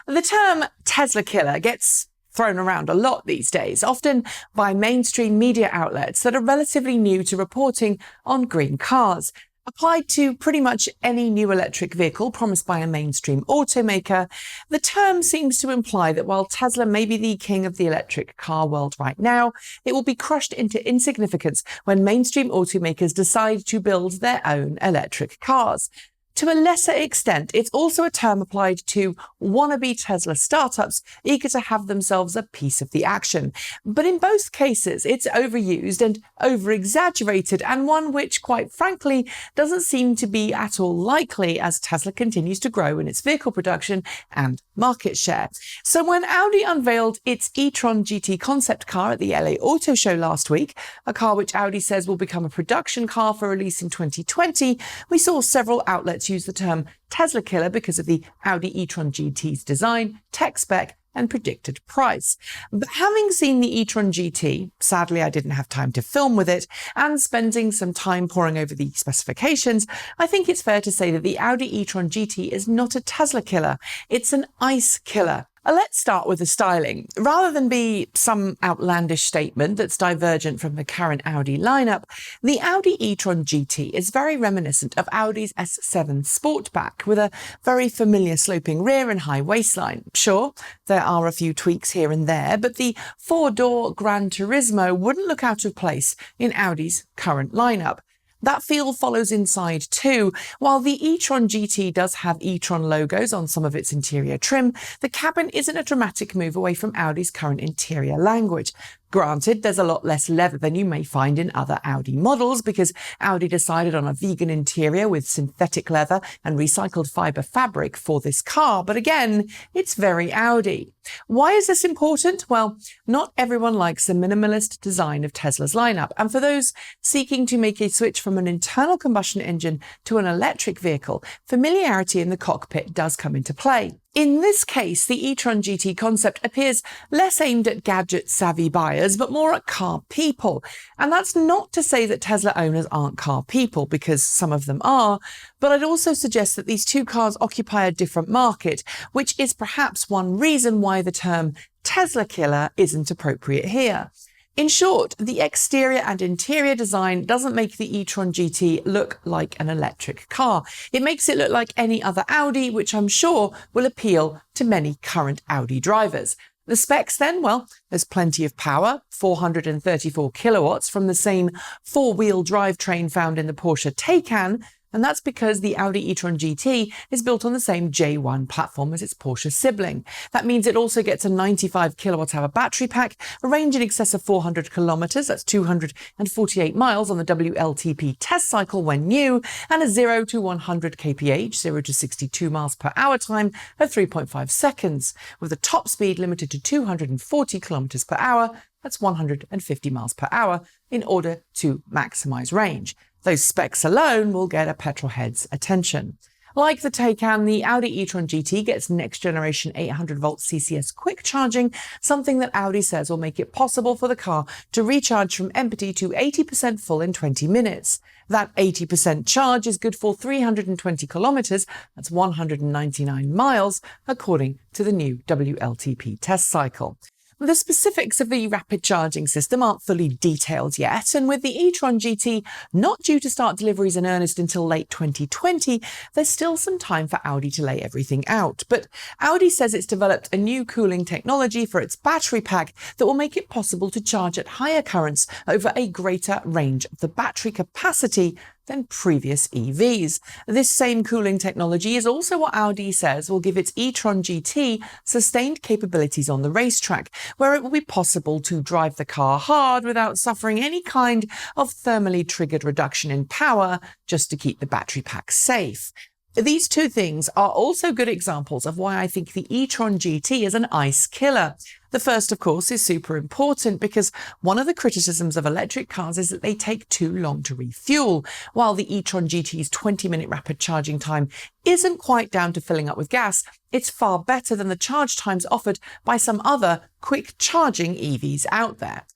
The term Tesla killer gets thrown around a lot these days, often by mainstream media outlets that are relatively new to reporting on green cars. Applied to pretty much any new electric vehicle promised by a mainstream automaker, the term seems to imply that while Tesla may be the king of the electric car world right now, it will be crushed into insignificance when mainstream automakers decide to build their own electric cars. To a lesser extent, it's also a term applied to wannabe Tesla startups eager to have themselves a piece of the action. But in both cases, it's overused and over-exaggerated, and one which, quite frankly, doesn't seem to be at all likely as Tesla continues to grow in its vehicle production and market share. So when Audi unveiled its e-Tron GT concept car at the LA Auto Show last week, a car which Audi says will become a production car for release in 2020, we saw several outlets use the term Tesla killer because of the Audi e-Tron GT's design, tech spec, and predicted price. But having seen the e-Tron GT, sadly I didn't have time to film with it, and spending some time poring over the specifications, I think it's fair to say that the Audi e-Tron GT is not a Tesla killer, it's an ICE killer. Let's start with the styling. Rather than be some outlandish statement that's divergent from the current Audi lineup, the Audi e-Tron GT is very reminiscent of Audi's S7 Sportback, with a very familiar sloping rear and high waistline. Sure, there are a few tweaks here and there, but the four-door Gran Turismo wouldn't look out of place in Audi's current lineup. That feel follows inside too. While the e-Tron GT does have e-Tron logos on some of its interior trim, the cabin isn't a dramatic move away from Audi's current interior language. Granted, there's a lot less leather than you may find in other Audi models because Audi decided on a vegan interior with synthetic leather and recycled fiber fabric for this car, but again, it's very Audi. Why is this important? Well, not everyone likes the minimalist design of Tesla's lineup, and for those seeking to make a switch from an internal combustion engine to an electric vehicle, familiarity in the cockpit does come into play. In this case, the e-Tron GT concept appears less aimed at gadget-savvy buyers, but more at car people. And that's not to say that Tesla owners aren't car people, because some of them are, but I'd also suggest that these two cars occupy a different market, which is perhaps one reason why the term Tesla killer isn't appropriate here. In short, the exterior and interior design doesn't make the e-Tron GT look like an electric car. It makes it look like any other Audi, which I'm sure will appeal to many current Audi drivers. The specs then, well, there's plenty of power, 434 kilowatts from the same four-wheel drivetrain found in the Porsche Taycan, and that's because the Audi e-Tron GT is built on the same J1 platform as its Porsche sibling. That means it also gets a 95 kilowatt-hour battery pack, a range in excess of 400 kilometers, that's 248 miles on the WLTP test cycle when new, and a 0 to 100 kph, 0 to 62 miles per hour time of 3.5 seconds, with the top speed limited to 240 kilometers per hour, that's 150 miles per hour, in order to maximize range. Those specs alone will get a petrolhead's attention. Like the Taycan, the Audi e-Tron GT gets next-generation 800-volt CCS quick charging, something that Audi says will make it possible for the car to recharge from empty to 80% full in 20 minutes. That 80% charge is good for 320 kilometers, that's 199 miles, according to the new WLTP test cycle. The specifics of the rapid charging system aren't fully detailed yet, and with the e-Tron GT not due to start deliveries in earnest until late 2020, there's still some time for Audi to lay everything out. But Audi says it's developed a new cooling technology for its battery pack that will make it possible to charge at higher currents over a greater range of the battery capacity than previous EVs. This same cooling technology is also what Audi says will give its e-Tron GT sustained capabilities on the racetrack, where it will be possible to drive the car hard without suffering any kind of thermally triggered reduction in power just to keep the battery pack safe. These two things are also good examples of why I think the e-Tron GT is an ICE killer. The first, of course, is super important because one of the criticisms of electric cars is that they take too long to refuel. While the e-Tron GT's 20-minute rapid charging time isn't quite down to filling up with gas, it's far better than the charge times offered by some other quick charging EVs out there.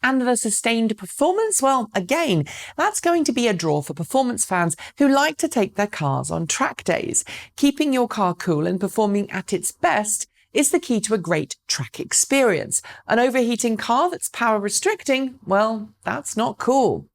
And the sustained performance? Well, again, that's going to be a draw for performance fans who like to take their cars on track days. Keeping your car cool and performing at its best is the key to a great track experience. An overheating car that's power restricting, well, that's not cool.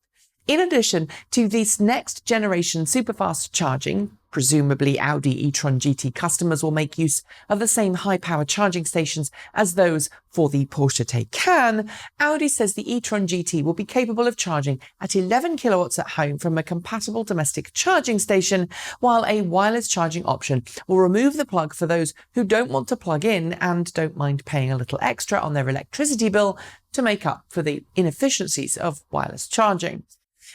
In addition to this next generation superfast charging, presumably Audi e-Tron GT customers will make use of the same high-power charging stations as those for the Porsche Taycan. Audi says the e-Tron GT will be capable of charging at 11 kilowatts at home from a compatible domestic charging station, while a wireless charging option will remove the plug for those who don't want to plug in and don't mind paying a little extra on their electricity bill to make up for the inefficiencies of wireless charging.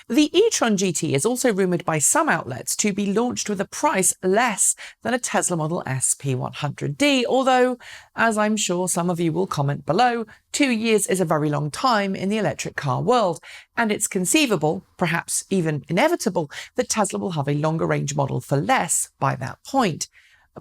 The e-Tron GT is also rumoured by some outlets to be launched with a price less than a Tesla Model S P100D, although, as I'm sure some of you will comment below, 2 years is a very long time in the electric car world, and it's conceivable, perhaps even inevitable, that Tesla will have a longer range model for less by that point.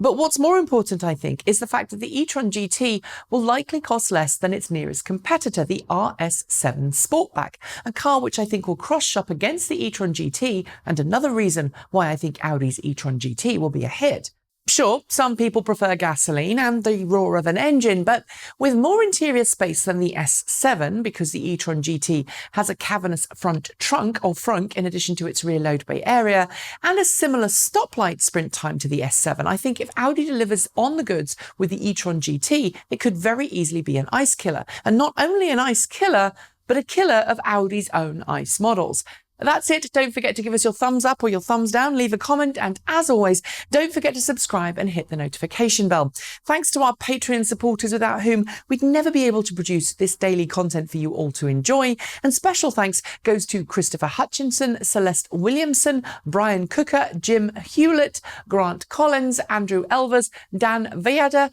But what's more important, I think, is the fact that the e-Tron GT will likely cost less than its nearest competitor, the RS7 Sportback, a car which I think will cross-shop against the e-Tron GT, and another reason why I think Audi's e-Tron GT will be a hit. Sure, some people prefer gasoline and the roar of an engine, but with more interior space than the S7, because the e-Tron GT has a cavernous front trunk or frunk in addition to its rear load bay area, and a similar stoplight sprint time to the S7, I think if Audi delivers on the goods with the e-Tron GT, it could very easily be an ICE killer. And not only an ICE killer, but a killer of Audi's own ICE models. That's it. Don't forget to give us your thumbs up or your thumbs down, leave a comment, and as always, don't forget to subscribe and hit the notification bell. Thanks to our Patreon supporters, without whom we'd never be able to produce this daily content for you all to enjoy. And special thanks goes to Christopher Hutchinson, Celeste Williamson, Brian Cooker, Jim Hewlett, Grant Collins, Andrew Elvers, Dan Villada,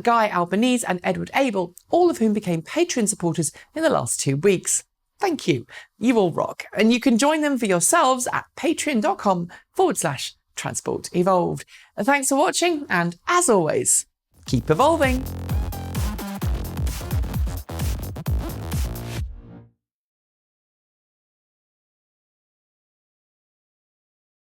Guy Albanese, and Edward Abel, all of whom became Patreon supporters in the last 2 weeks. Thank you. You all rock. And you can join them for yourselves at patreon.com/Transport Evolved. Thanks for watching, and as always, keep evolving.